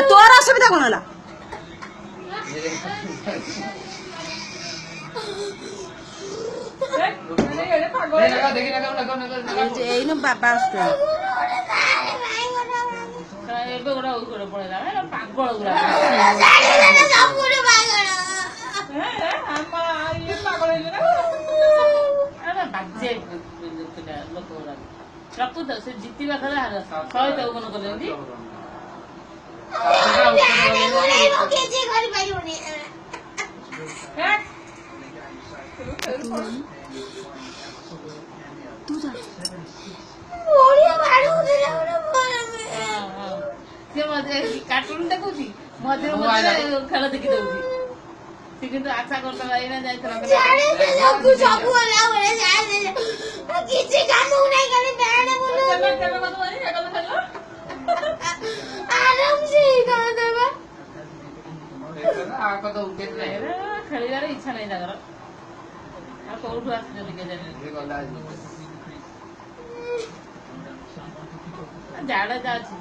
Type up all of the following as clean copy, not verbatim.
তোর অসুবিধা কোন হল এই না বাবা আসতে পাগল গুলা ବାଜେ ଲୋକ ଗୁଡାକ ରଖୁଥ ସେ ଜିତିବା ଥରେ ଶହେ ତାକୁ ମନେ କଲେନ୍ତି ସେ କାର୍ଟୁନ ଦେଖୁଛି ମଝିରେ ମଝିରେ ଖେଳ ଦେଖି ଦଉଛି ସେ କିନ୍ତୁ ଆଶା କରିଥିଲା ଏଇନା ଯାଇଥିଲା ଖେଳିବାର ଇଚ୍ଛା ନାହିଁ ତାଙ୍କର ଆଉ କୋଉଠୁ ଆସୁଛନ୍ତି କେଜାଣି ଜାଡେଜା ଅଛି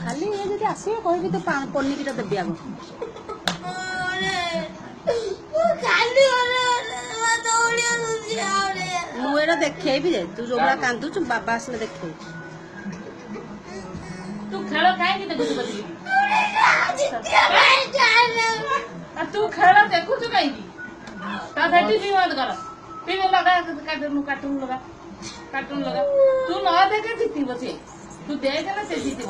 ଖାଲି ଏ ଯଦି ଆସିବ କହିବି ତ ପନିକିଟା ଦେବି ଆଗ ମୁଁ ଏଇଟା ଦେଖେଇବି ଯେ ତୁ ଯୋଉଭଳିଆ କାନ୍ଦୁଛୁ ବାବା ଆସିଲେ ଦେଖେଇବି ତୁ ଖେଳ କାହିଁକି ଦେଖୁଛୁ ତୁ ଖେଳ ଦେଖୁଛୁ କାହିଁକି ତା ଟିଭି ବନ୍ଦ କର ଟିଭି ଲଗା କାର୍ଟୁନ ଲଗା ତୁ ନ ଦେଖେ ଜିତିବ ସେ ତୁ ଦେଖେ ନା ସେ ଜିତିବ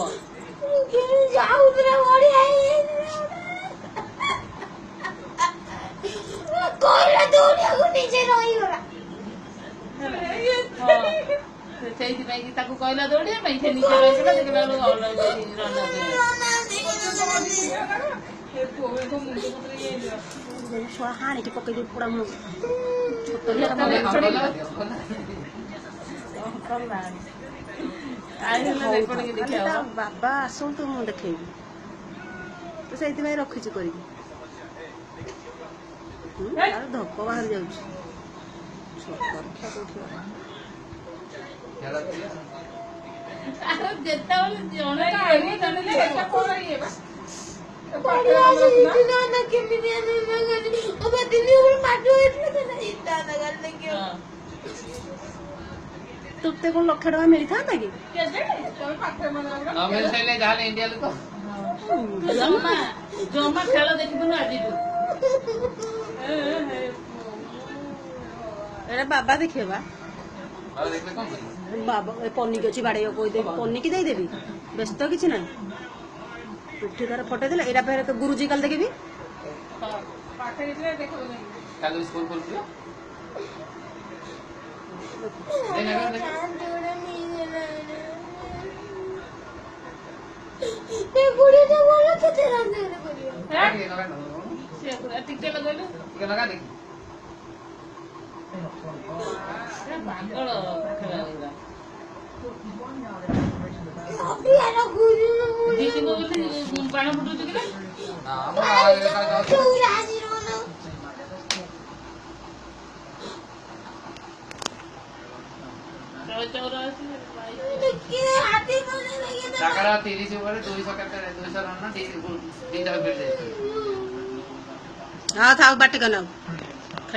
ସେଇଥିପାଇଁ ତାକୁ କହିଲା ଦୌଡ଼ିବା ପାଇଁ ସେ ନିଜେ ରହିଥିଲା ଦେଖିଲା ହାଣିକି ପକେଇ ପୋଡ଼ା ମୁଁ ବାବା ଆସନ୍ତୁ ମୁଁ ଦେଖେଇବି ତ ସେଇଥିପାଇଁ ରଖିଛି କରିକି ଧପ ବାହାରି ଯାଉଛି ଯେତେବେଳେ ଜଣେ ତୋତେ କଣ ଲକ୍ଷ ଟଙ୍କା ମିଳିଥାନ୍ତା କି ଜମା ଖେଳ ଦେଖିବୁନୁ ଆଜିଠୁ ଏଟା ବାବା ଦେଖିବା ବାବା ପନିକି ଅଛି ବାଡେଇବାକୁ କହିଦେବି ପନିକି ଦେଇଦେବି ବ୍ୟସ୍ତ କିଛି ନାହିଁ ପିଠି ତାର ଫଟେଇ ଦେଲେ ଏଇଟା ଫେରେ ଗୁରୁଜୀ କାଲି ଦେଖିବି ଟିକେ ଲଗେଇଲୁ ପାଗଳ ବାଣ ଫୁଟୁଛୁ କି हाँ था बाटे का ना